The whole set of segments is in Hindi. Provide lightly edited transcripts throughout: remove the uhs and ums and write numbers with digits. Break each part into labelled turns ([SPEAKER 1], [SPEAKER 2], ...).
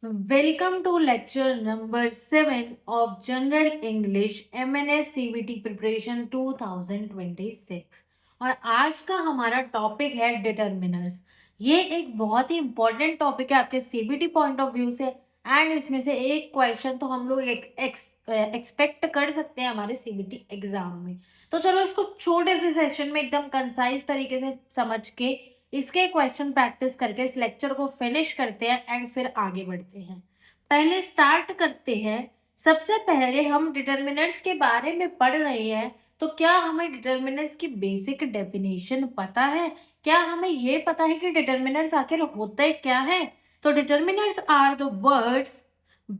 [SPEAKER 1] Welcome to lecture number 7 of General English MNS CBT Preparation 2026। और आज का हमारा टॉपिक है डिटर्मिनर्स। ये एक बहुत ही इंपॉर्टेंट टॉपिक है आपके सीबीटी पॉइंट ऑफ व्यू से। एंड इसमें से एक क्वेश्चन तो हम लोग एक्सपेक्ट कर सकते हैं हमारे सीबीटी एग्जाम में। तो चलो इसको छोटे से सेशन में एकदम कंसाइज तरीके से समझ के इसके क्वेश्चन प्रैक्टिस करके इस लेक्चर को फिनिश करते हैं एंड फिर आगे बढ़ते हैं। पहले स्टार्ट करते हैं। सबसे पहले हम डिटर्मिनर्स के बारे में पढ़ रहे हैं, तो क्या हमें डिटर्मिनर्स की बेसिक डेफिनेशन पता है? क्या हमें ये पता है कि डिटर्मिनर्स आखिर होते क्या है? तो determiners are the words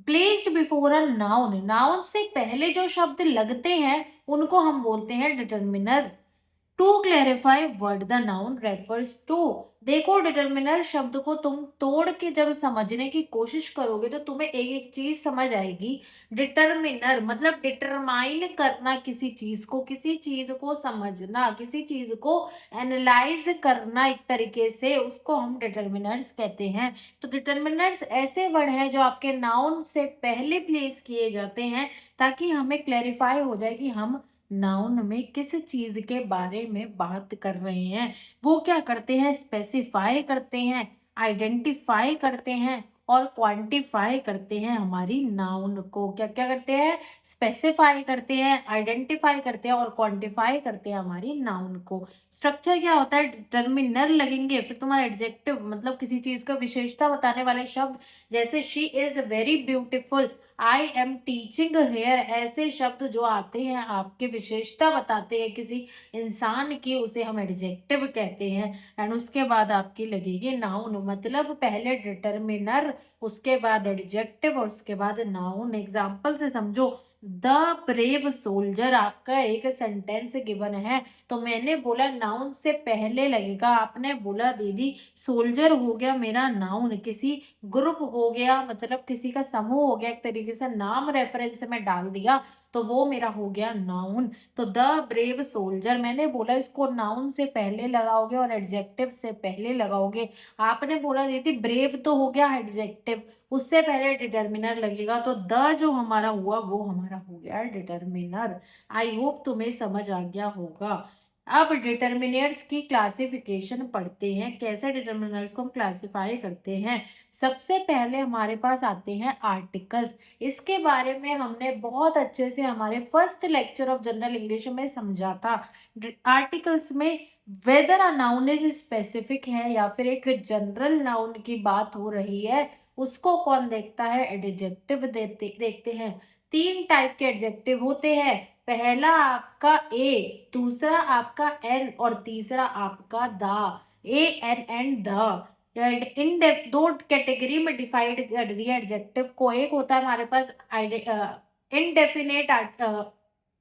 [SPEAKER 1] placed before a noun. Noun से पहले जो शब्द लगते हैं उनको हम बोलते हैं determiner. To clarify what the noun refers to. देखो, डिटर्मिनर शब्द को तुम तोड़ के जब समझने की कोशिश करोगे तो तुम्हें एक एक चीज समझ आएगी। डिटर्मिनर मतलब डिटरमाइन करना किसी चीज को, किसी चीज को समझना, किसी चीज को एनालाइज करना, एक तरीके से उसको हम डिटर्मिनर्स कहते हैं। तो डिटर्मिनर्स ऐसे वर्ड है जो आपके नाउन से पहले प्लेस किए जाते हैं ताकि हमें क्लैरिफाई हो जाए कि हम नाउन में किस चीज के बारे में बात कर रहे हैं। वो क्या करते हैं? स्पेसिफाई करते हैं, आइडेंटिफाई करते हैं और क्वांटिफाई करते हैं हमारी नाउन को। क्या क्या करते हैं? स्पेसिफाई करते हैं, आइडेंटिफाई करते हैं और क्वांटिफाई करते हैं हमारी नाउन को। स्ट्रक्चर क्या होता है? डिटर्मिनर लगेंगे, फिर तुम्हारा एडजेक्टिव मतलब किसी चीज का विशेषता बताने वाले शब्द, जैसे she is very beautiful, I am teaching here, ऐसे शब्द जो आते हैं आपके विशेषता बताते हैं किसी इंसान की, उसे हम एडजेक्टिव कहते हैं। एंड उसके बाद आपकी लगेगी नाउन, मतलब पहले डिटर्मिनर, उसके बाद एडजेक्टिव और उसके बाद नाउन। एग्जाम्पल से समझो। द ब्रेव सोल्जर आपका एक सेंटेंस गिवन है, तो मैंने बोला नाउन से पहले लगेगा, आपने बोला दीदी सोल्जर हो गया मेरा नाउन, किसी ग्रुप हो गया मतलब किसी का समूह हो गया, एक तरीके से नाम रेफरेंस में डाल दिया तो वो मेरा हो गया नाउन। तो द ब्रेव सोल्जर मैंने बोला इसको नाउन से पहले लगाओगे और एडजेक्टिव से पहले लगाओगे। आपने बोला दीदी ब्रेव तो हो गया एडजेक्टिव, उससे पहले डिटर्मिनर लगेगा, तो द जो हमारा हुआ वो हमारा हो गया डिटर्मिनर। आई होप तुम्हें समझ आ गया होगा। अब डिटर्मिनर्स की क्लासिफिकेशन पढ़ते हैं, कैसे डिटर्मिनर्स को हम क्लासिफाई करते हैं। सबसे पहले हमारे पास आते हैं आर्टिकल्स। इसके बारे में हमने बहुत अच्छे से हमारे first lecture of general English में समझा था। आर्टिकल्स में weather a noun is specific है या फिर एक जनरल नाउन की बात हो रही है, उसको कौन देखता है? एडजेक्टिव देखते हैं। तीन टाइप के एडजेक्टिव होते हैं, पहला आपका ए, दूसरा आपका एन और तीसरा आपका the. A an and the इन दो कैटेगरी में डिवाइड कर दिया एडजेक्टिव को। एक होता है हमारे पास इनडेफिनेट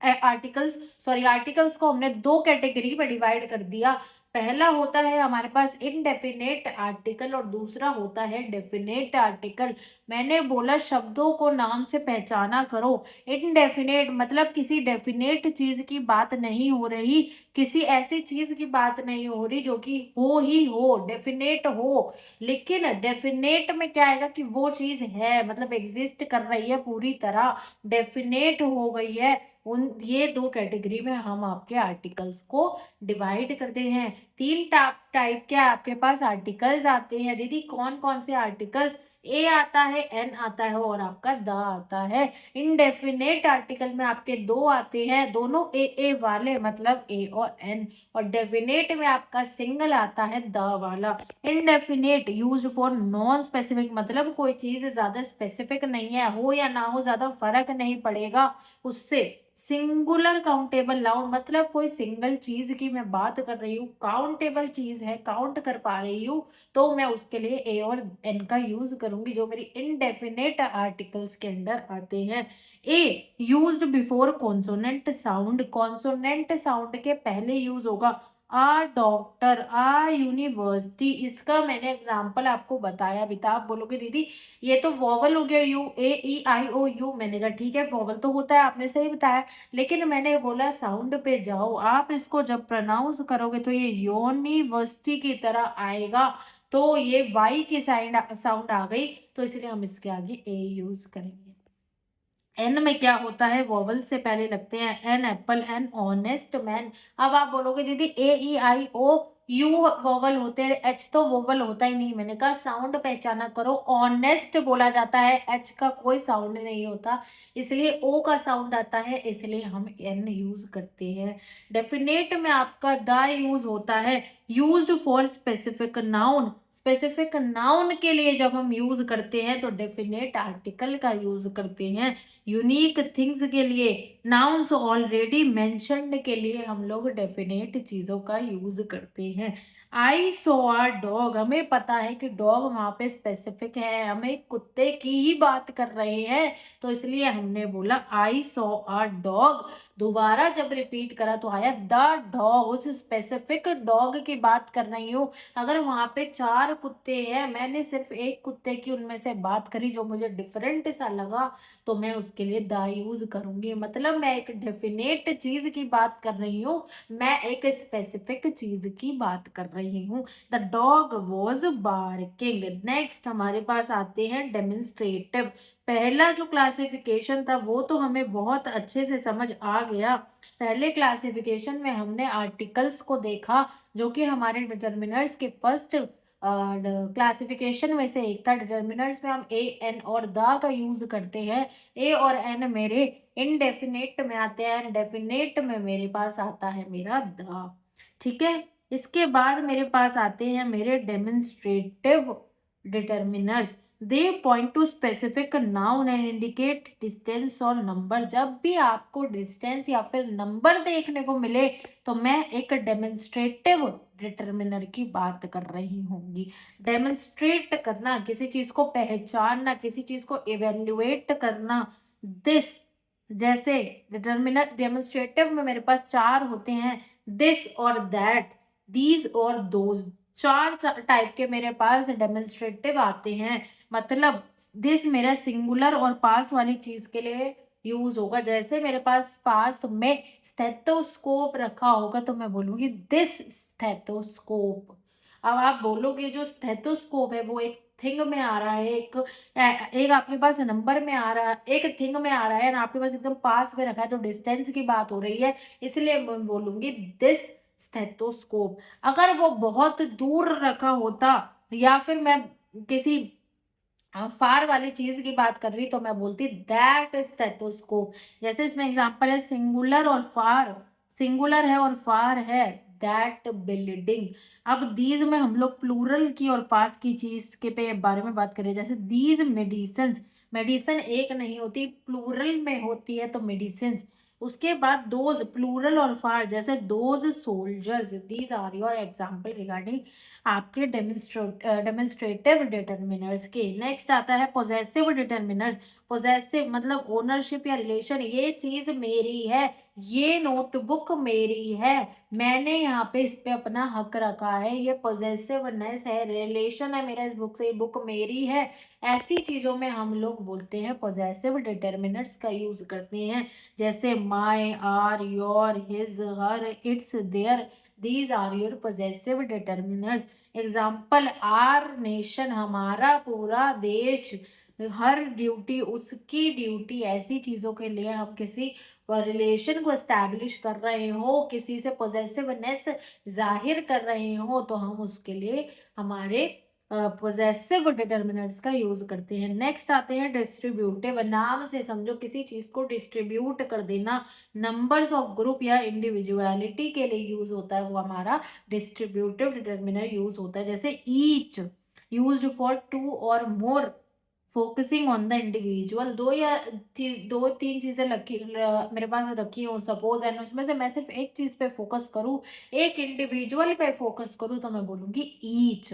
[SPEAKER 1] आर्टिकल्स, सॉरी आर्टिकल्स को हमने दो कैटेगरी में डिवाइड कर दिया। पहला होता है हमारे पास इनडेफिनेट आर्टिकल और दूसरा होता है डेफिनेट आर्टिकल। मैंने बोला शब्दों को नाम से पहचाना करो। इनडेफिनेट मतलब किसी डेफिनेट चीज की बात नहीं हो रही, किसी ऐसी चीज की बात नहीं हो रही जो कि हो ही हो, डेफिनेट हो। लेकिन डेफिनेट में क्या आएगा कि वो चीज है, मतलब एग्जिस्ट कर रही है पूरी तरह, डेफिनेट हो गई है। उन ये दो कैटेगरी में हम आपके आर्टिकल्स को डिवाइड करते हैं। तीन टाइप के आपके पास आर्टिकल्स आते हैं दीदी, कौन कौन से आर्टिकल्स? ए आता है, एन आता है और आपका द आता है। इनडेफिनेट आर्टिकल में आपके दो आते हैं, दोनों ए वाले मतलब ए और एन, और डेफिनेट में आपका सिंगल आता है द वाला। Indefinite use for non specific मतलब कोई चीज ज्यादा स्पेसिफिक नहीं है, हो या ना हो ज्यादा फर्क नहीं पड़ेगा उससे। सिंगुलर काउंटेबल नाउन मतलब कोई सिंगल चीज की मैं बात कर रही हूँ, काउंटेबल चीज है, काउंट कर पा रही हूँ, तो मैं उसके लिए ए और एन का यूज करूंगी जो मेरी इनडेफिनेट आर्टिकल्स के अंदर आते हैं। A used before consonant sound, consonant sound के पहले यूज होगा। आ डॉक्टर, आ यूनिवर्सिटी, इसका मैंने एग्जाम्पल आपको बताया भी था। आप बोलोगे दीदी ये तो वॉवल हो गया, U A E I O you, मैंने कहा ठीक है वॉवल तो होता है, आपने सही बताया, लेकिन मैंने बोला साउंड पे जाओ, आप इसको जब प्रोनाउंस करोगे तो ये यूनिवर्सिटी की तरह आएगा। तो ये वाई की साउंड आ गई, तो इसलिए हम इसके आगे ए यूज करेंगे। एन में क्या होता है, वोवल से पहले लगते हैं an apple, an honest man. अब आप बोलोगे दीदी ए ई आई ओ यू वोवल होते हैं, एच तो वोवल होता ही नहीं। मैंने कहा साउंड पहचाना करो, ऑनेस्ट बोला जाता है, एच का कोई साउंड नहीं होता, इसलिए ओ का साउंड आता है, इसलिए हम एन यूज करते हैं। डेफिनेट में आपका द यूज होता है, used for specific noun. Specific noun के लिए जब हम यूज करते हैं तो डेफिनेट आर्टिकल का यूज करते हैं। यूनिक थिंग्स के लिए, नाउन्स ऑलरेडी मेंशन्ड के लिए हम लोग डेफिनेट चीज़ों का यूज करते हैं। आई सो अ डॉग, हमें पता है कि डॉग वहाँ पे स्पेसिफिक है, हमें कुत्ते की ही बात कर रहे हैं, तो इसलिए हमने बोला आई सो अ डॉग। दोबारा जब रिपीट करा तो आया द डॉग, उस स्पेसिफिक डॉग की बात कर रही हूँ। अगर वहाँ पे 4 कुत्ते हैं, मैंने सिर्फ एक कुत्ते की उनमें से बात करी जो मुझे डिफरेंट सा लगा, तो मैं उसके लिए द यूज करूंगी। मतलब मैं एक डेफिनेट चीज की बात कर रही हूँ, मैं एक स्पेसिफिक चीज की बात कर रही हूँ। The dog was barking. Next हमारे पास आते हैं डेमोन्स्ट्रेटिव। पहला जो क्लासिफिकेशन था वो तो हमें बहुत अच्छे से समझ आ गया। पहले क्लासिफिकेशन में हमने आर्टिकल्स को देखा, जो कि हमारे डिटर्मिनर्स के फर्स्ट क्लासिफिकेशन में से एक था। डिटर्मिनर्स में हम ए एन और द का यूज करते हैं। ए और एन मेरे इनडेफिनेट में आते हैं, डेफिनेट में मेरे पास आता है मेरा द। ठीक है, इसके बाद मेरे पास आते हैं मेरे demonstrative determiners. They point two specific noun and indicate distance और नंबर। जब भी आपको डिस्टेंस या फिर नंबर देखने को मिले तो मैं एक डेमोन्स्ट्रेटिव डिटर्मिनर की बात कर रही होंगी। डेमोन्स्ट्रेट करना, किसी चीज को पहचानना, किसी चीज को इवेल्युएट करना। दिस, जैसे डिटर्मिनर डेमोन्स्ट्रेटिव में मेरे पास 4 होते हैं, दिस और दैट, दीज और दोज। 4 टाइप के मेरे पास डेमोन्स्ट्रेटिव आते हैं। मतलब दिस मेरा सिंगुलर और पास वाली चीज के लिए यूज होगा। जैसे मेरे पास पास में स्टेथोस्कोप रखा होगा तो मैं बोलूंगी दिस स्टेथोस्कोप। अब आप बोलोगे जो स्टेथोस्कोप है वो एक थिंग में आ रहा है, एक आपके पास नंबर में आ रहा है, एक थिंग में आ रहा है ना, आपके पास एकदम पास में रखा है, तो डिस्टेंस की बात हो रही है, इसलिए मैं बोलूंगी दिस स्टेथोस्कोप। अगर वो बहुत दूर रखा होता या फिर मैं किसी फार वाली चीज की बात कर रही तो मैं बोलती दैट स्टेथोस्कोप। जैसे इसमें एग्जांपल है सिंगुलर और फार, सिंगुलर है और फार है दैट बिल्डिंग। अब दीज में हम लोग प्लूरल की और पास की चीज के पे बारे में बात करें, जैसे दीज मेडिसिन। मेडिसिन एक नहीं होती, प्लूरल में होती है तो मेडिसिन। उसके बाद दोज, प्लूरल और फार, जैसे those soldiers. These are your example regarding आपके डेमोन्स्ट्रेटिव डिटर्मिनर्स के। नेक्स्ट आता है पोजेसिव डिटर्मिनर्स। पोजेसिव मतलब ओनरशिप या रिलेशन, ये चीज मेरी है, ये नोटबुक मेरी है, मैंने यहाँ पे इस पे अपना हक रखा है, ये पोजेसिवनेस है, रिलेशन है मेरा इस बुक से, ये बुक मेरी है। ऐसी चीजों में हम लोग बोलते हैं पोजेसिव डिटर्मिनर्स का यूज करते हैं। जैसे my, our, your, his, her, its, their, these are your possessive determiners. Example our nation, हमारा पूरा देश, हर ड्यूटी, उसकी ड्यूटी। ऐसी चीजों के लिए हम किसी रिलेशन को एस्टैब्लिश कर रहे हो, किसी से पोजेसिवनेस जाहिर कर रहे हो, तो हम उसके लिए हमारे पोजेसिव डिटर्मिनर्स का यूज करते हैं। नेक्स्ट आते हैं डिस्ट्रीब्यूटिव। नाम से समझो, किसी चीज को डिस्ट्रीब्यूट कर देना, नंबर्स ऑफ ग्रुप या इंडिविजुअलिटी के लिए यूज होता है, वो हमारा डिस्ट्रीब्यूटिव डिटर्मिनर यूज होता है। जैसे ईच, यूज्ड फॉर 2 और मोर, फोकसिंग ऑन द इंडिविजुअल। 2 या 3 चीजें मेरे पास रखी हो सपोज, एंड उसमें से मैं सिर्फ एक चीज पे फोकस करूँ, एक इंडिविजुअल पे फोकस करूँ, तो मैं बोलूंगी ईच।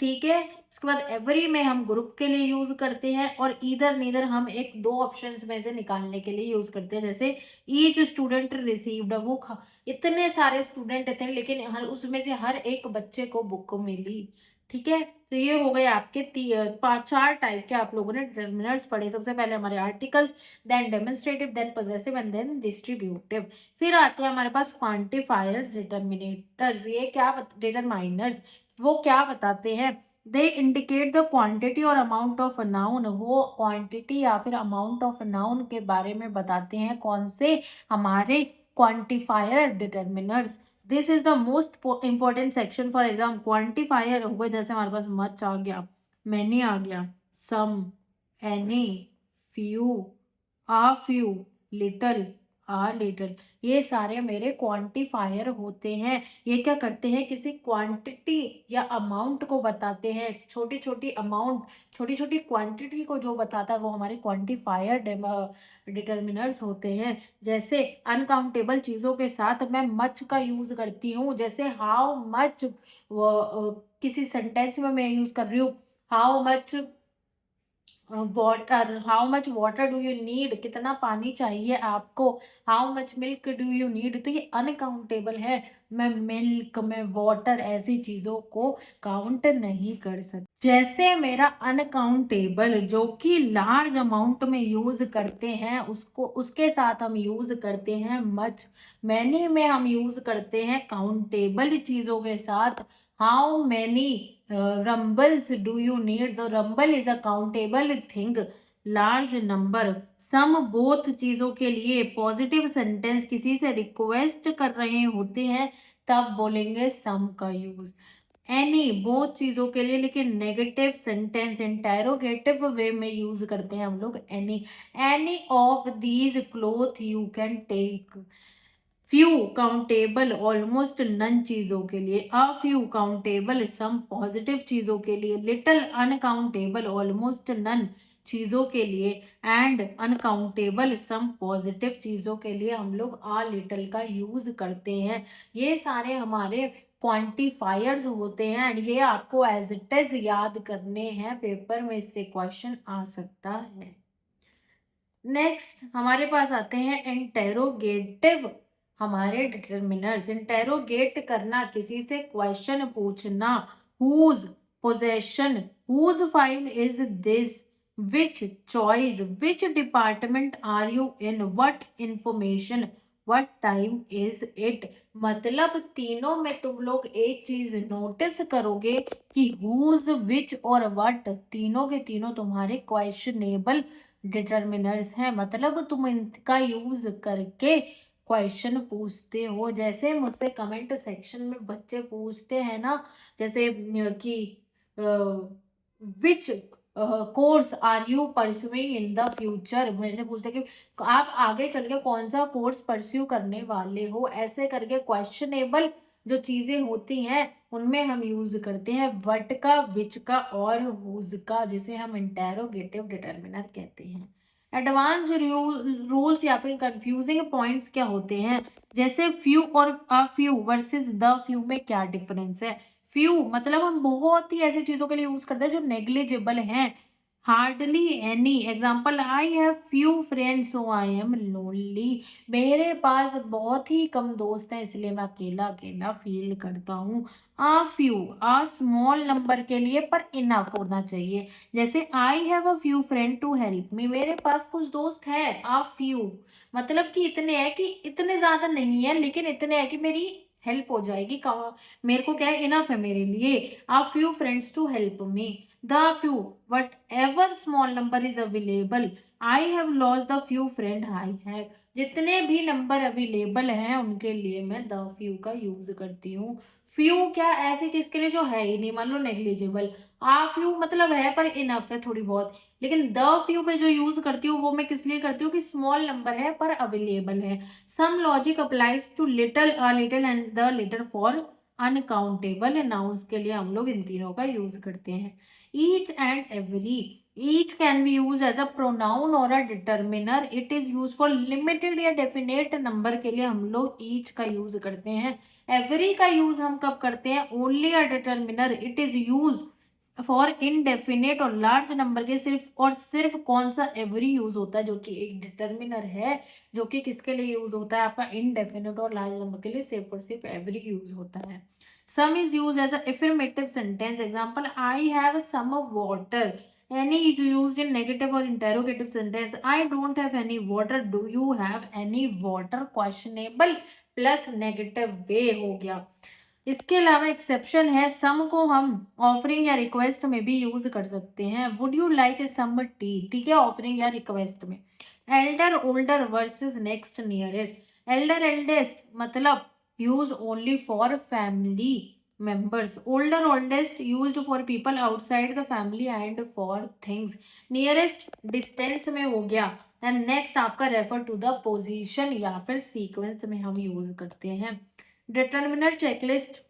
[SPEAKER 1] ठीक है, उसके बाद एवरी में हम ग्रुप के लिए यूज करते हैं, और ईदर नीदर हम एक 2 ऑप्शंस में से निकालने के लिए यूज करते हैं। जैसे each student received a book, इतने सारे स्टूडेंट थे लेकिन हर उसमें से हर एक बच्चे को बुक मिली। ठीक है, तो ये हो गए आपके 4 टाइप के आप लोगों ने डिटर्मिनर्स पढ़े। सबसे पहले हमारे articles, then demonstrative, then possessive and then distributive. फिर आते हैं हमारे पास क्वांटिफायर्स, डिटर्मिनेटर्स। ये क्या डिटरमाइनर्स, वो क्या बताते हैं। दे इंडिकेट द क्वांटिटी और अमाउंट ऑफ नाउन, वो क्वांटिटी या फिर अमाउंट ऑफ नाउन के बारे में बताते हैं। कौन से? हमारे quantifier determiners. This is the most important section for exam. Quantifier हो गए, जैसे हमारे पास मच आ गया, मैनी आ गया, some, any, few, a few, little, a little, ये सारे मेरे क्वांटिफायर होते हैं। ये क्या करते हैं? किसी क्वांटिटी या अमाउंट को बताते हैं। छोटी छोटी अमाउंट, छोटी छोटी क्वांटिटी को जो बताता है वो हमारे क्वांटिफायर डिटर्मिनर्स होते हैं। जैसे अनकाउंटेबल चीज़ों के साथ मैं मच का यूज़ करती हूँ। जैसे हाउ मच, किसी सेंटेंस में मैं यूज़ कर रही हूँ, how much water, how much water do you need, कितना पानी चाहिए आपको, how much milk do you need, तो ये अनकाउंटेबल है। मैं मिल्क में वाटर ऐसी चीज़ों को काउंट नहीं कर सकती। जैसे मेरा अनकाउंटेबल जो कि लार्ज अमाउंट में यूज़ करते हैं, उसको उसके साथ हम यूज़ करते हैं मच। मैनी में हम यूज़ करते हैं काउंटेबल चीज़ों के साथ, how many rumbles do you need, the rumble is a countable thing, large number। Some both चीजों के लिए पॉजिटिव सेंटेंस किसी से रिक्वेस्ट कर रहे होते हैं तब बोलेंगे सम का यूज। एनी बोथ चीजों के लिए, लेकिन नेगेटिव सेंटेंस इंटेरोगेटिव वे में यूज करते हैं हम लोग any. Any of these cloth you can take. Few countable almost none चीजों के लिए, a few countable some positive चीजों के लिए, लिटिल अनकाउंटेबल ऑलमोस्ट नन चीजों के लिए, एंड अनकाउंटेबल सम पॉजिटिव चीजों के लिए हम लोग आ लिटिल का यूज करते हैं। ये सारे हमारे क्वांटिफायर्स होते हैं एंड ये आपको एज इट इज याद करने हैं, पेपर में इससे क्वेश्चन आ सकता है। नेक्स्ट हमारे पास आते हैं इंटेरोगेटिव, हमारे डिटर्मिनर्स। इंटेरोगेट करना, किसी से क्वेश्चन पूछना। Whose possession, whose file is this, which choice, which department are you in, what information, what time is it. मतलब तीनों में तुम लोग एक चीज नोटिस करोगे कि हुज, विच और व्हाट तीनों के तीनों तुम्हारे क्वेश्चनेबल डिटर्मिनर्स हैं। मतलब तुम इनका यूज करके क्वेश्चन पूछते हो। जैसे मुझसे कमेंट सेक्शन में बच्चे पूछते हैं ना, जैसे कि which course are you pursuing in the future, मेरे से पूछते हैं कि आप आगे चल के कौन सा कोर्स परस्यू करने वाले हो। ऐसे करके क्वेश्चनेबल जो चीजें होती हैं उनमें हम यूज करते हैं व्हाट का, विच का और हुज का, जिसे हम इंटेरोगेटिव डिटर्मिनर कहते हैं। एडवांस रूल्स या फिर कंफ्यूजिंग पॉइंट्स क्या होते हैं? जैसे फ्यू और a few versus the few में क्या डिफरेंस है? फ्यू मतलब हम बहुत ही ऐसी चीजों के लिए यूज करते हैं जो नेग्लिजिबल हैं। Hardly any, example I have few friends so I am lonely, मेरे पास बहुत ही कम दोस्त हैं इसलिए मैं अकेला अकेला फील करता हूँ। आ फ्यू, आ स्मॉल नंबर के लिए पर इनफ होना चाहिए। जैसे I have a few friend to help मी, मेरे पास कुछ दोस्त हैं। आ फ्यू मतलब कि इतने हैं कि इतने ज्यादा नहीं है लेकिन इतने हैं कि मेरी हेल्प हो जाएगी। मेरे को क्या है, इनफ है मेरे लिए। A few friends to help me. The few, whatever small number is available, I have lost the few friend I have, जितने भी नंबर अवेलेबल हैं उनके लिए मैं द फ्यू का यूज करती हूँ। फ्यू क्या, ऐसी चीज के लिए जो है ही नहीं, मान लो नेग्लिजिबल। आ फ्यू मतलब है पर इनफ है थोड़ी बहुत। लेकिन द फ्यू पे जो यूज करती हूँ वो मैं किस लिए करती हूँ कि स्मॉल नंबर है पर अवेलेबल है। Some logic applies to little, a little and the little for uncountable nouns के लिए हम लोग इन तीनों का यूज करते हैं। Each and every, each can be use as a pronoun और a determiner, it is use for limited या डेफिनेट नंबर के लिए हम लोग ईच का यूज करते हैं। एवरी का यूज हम कब करते हैं? Only a determiner, it is use for indefinite और लार्ज नंबर के सिर्फ और सिर्फ कौन सा एवरी यूज होता है जो कि एक डिटर्मिनर है, जो कि किसके लिए यूज होता है? आपका इनडेफिनेट और लार्ज नंबर के लिए सिर्फ और सिर्फ एवरी यूज होता है। Some is use as affirmative sentence, example I have some water. Any is use in negative और interrogative sentence, I don't have any water, do you have any water, questionable plus negative way हो गया। इसके अलावा एक्सेप्शन है, सम को हम ऑफरिंग या रिक्वेस्ट में भी यूज कर सकते हैं। Would you like some tea, ठीक है, ऑफरिंग या रिक्वेस्ट में। Elder older versus next nearest. Elder eldest मतलब use only for family members, older oldest used for people outside the family and for things। nearest distance में हो गया। एंड नेक्स्ट आपका रेफर टू द पोजीशन या फिर सीक्वेंस में हम यूज करते हैं। डिटर्मिनर चेकलिस्ट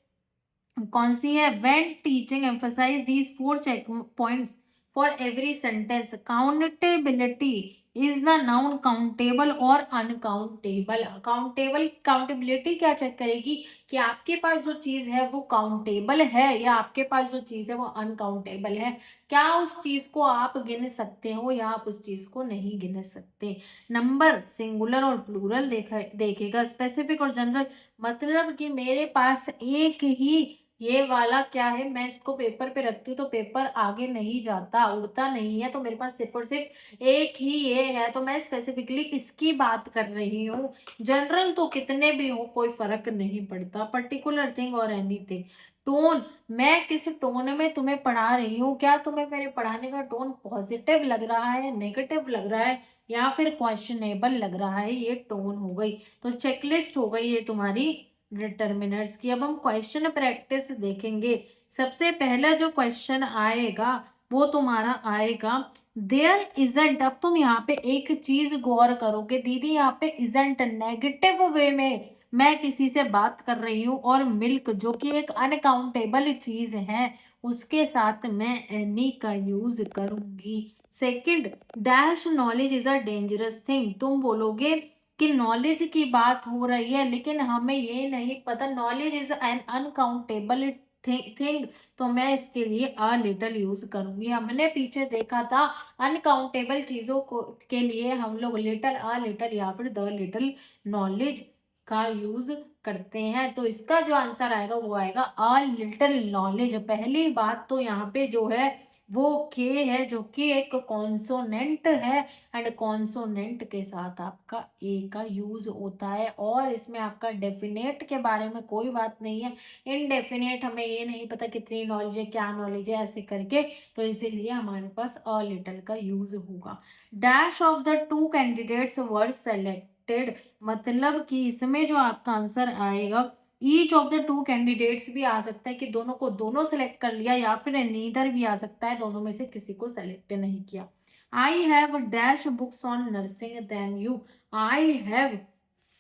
[SPEAKER 1] कौन सी है? When teaching emphasize these 4 check points for every sentence. Countability is the noun countable और अनकाउंटेबल। काउंटेबल काउंटेबिलिटी क्या चेक करेगी कि आपके पास जो चीज है वो काउंटेबल है या आपके पास जो चीज है वो अनकाउंटेबल है। क्या उस चीज को आप गिन सकते हो या आप उस चीज को नहीं गिन सकते। नंबर सिंगुलर और प्लूरल देखेगा। स्पेसिफिक और जनरल मतलब कि मेरे पास एक ही ये वाला क्या है, मैं इसको पेपर पे रखती हूँ तो पेपर आगे नहीं जाता, उड़ता नहीं है, तो मेरे पास सिर्फ और सिर्फ एक ही ये है, तो मैं स्पेसिफिकली इसकी बात कर रही हूँ। जनरल तो कितने भी हो कोई फर्क नहीं पड़ता। पर्टिकुलर थिंग और एनीथिंग। टोन, मैं किस टोन में तुम्हें पढ़ा रही हूँ, क्या तुम्हें मेरे पढ़ाने का टोन पॉजिटिव लग रहा है, नेगेटिव लग रहा है या फिर क्वेश्चनेबल लग रहा है, ये टोन हो गई। तो चेकलिस्ट हो गई ये तुम्हारी डिटर्मिनर्स की। अब हम क्वेश्चन प्रैक्टिस देखेंगे। सबसे पहला जो क्वेश्चन आएगा वो तुम्हारा आएगा देयर इजंट। अब तुम यहाँ पे एक चीज गौर करोगे, दीदी यहाँ पे इजंट नेगेटिव वे में मैं किसी से बात कर रही हूँ और मिल्क जो कि एक अनकाउंटेबल चीज है उसके साथ मैं एनी का यूज करूंगी। Second, dash knowledge is a dangerous thing. तुम बोलोगे कि नॉलेज की बात हो रही है लेकिन हमें ये नहीं पता, knowledge is an uncountable thing, तो मैं इसके लिए अ लिटल यूज करूंगी। हमने पीछे देखा था अनकाउंटेबल चीजों को के लिए हम लोग लिटल, अ लिटल या फिर द लिटल नॉलेज का यूज करते हैं। तो इसका जो आंसर आएगा वो आएगा अ लिटल नॉलेज। पहली बात तो यहाँ पे जो है वो के है जो कि एक कॉन्सोनेंट है एंड कॉन्सोनेंट के साथ आपका ए का यूज होता है और इसमें आपका डेफिनेट के बारे में कोई बात नहीं है। इनडेफिनेट हमें ये नहीं पता कितनी नॉलेज है, क्या नॉलेज है, ऐसे करके, तो इसीलिए हमारे पास अ लिटल का यूज होगा। Dash of the two candidates were selected मतलब कि इसमें जो आपका आंसर आएगा each of the two candidates भी आ सकता है कि दोनों को दोनों सेलेक्ट कर लिया या फिर नीदर भी आ सकता है, दोनों में से किसी को सेलेक्ट नहीं किया। I have dash books on nursing then you. I have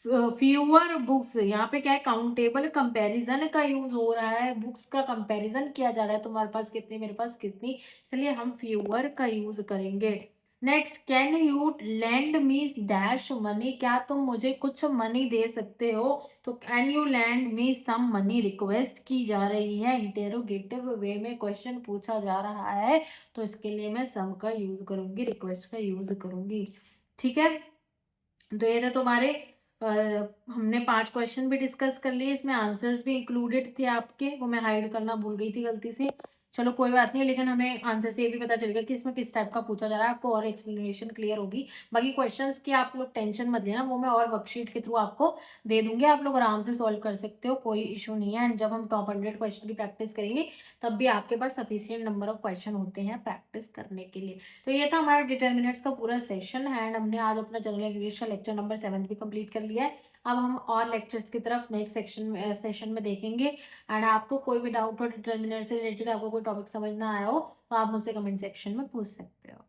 [SPEAKER 1] fewer books, यहाँ पे क्या है काउंटेबल कंपैरिजन का यूज हो रहा है, बुक्स का कंपैरिजन किया जा रहा है, तुम्हारे पास कितनी मेरे पास कितनी, इसलिए हम फ्यूअर का यूज करेंगे। Next, can you lend me dash money, क्या तुम मुझे कुछ मनी दे सकते हो, तो can you lend me some money request की जा रही है, इंटेरोगेटिव वे में क्वेश्चन पूछा जा रहा है, तो इसके लिए मैं सम का यूज करूंगी, रिक्वेस्ट का यूज करूंगी। ठीक है, तो ये थे तुम्हारे अ, हमने 5 क्वेश्चन भी डिस्कस कर लिए, इसमें आंसर्स भी इंक्लूडेड थे आपके, वो मैं हाइड करना भूल गई थी गलती से। चलो कोई बात नहीं, लेकिन हमें आंसर से ये भी पता चल गया कि इसमें किस टाइप का पूछा जा रहा है, आपको और एक्सप्लेनेशन क्लियर होगी। बाकी क्वेश्चंस की आप लोग टेंशन मत लेना, वो मैं और वर्कशीट के थ्रू आपको दे दूंगी, आप लोग आराम से सॉल्व कर सकते हो, कोई इशू नहीं है। एंड जब हम टॉप 100 क्वेश्चन की प्रैक्टिस करेंगे तब भी आपके पास सफिशियंट नंबर ऑफ क्वेश्चन होते हैं प्रैक्टिस करने के लिए। तो ये था हमारा डिटर्मिनेंट्स का पूरा सेशन है एंड हमने आज अपना जनरल इंग्लिश का लेक्चर नंबर 7 भी कंप्लीट कर लिया है। अब हम और लेक्चर्स की तरफ नेक्स्ट सेशन में देखेंगे। एंड आपको कोई भी डाउट हो डिटर्मिनेंट से रिलेटेड, आपको कोई टॉपिक समझ ना आया हो तो आप मुझसे कमेंट सेक्शन में पूछ सकते हो।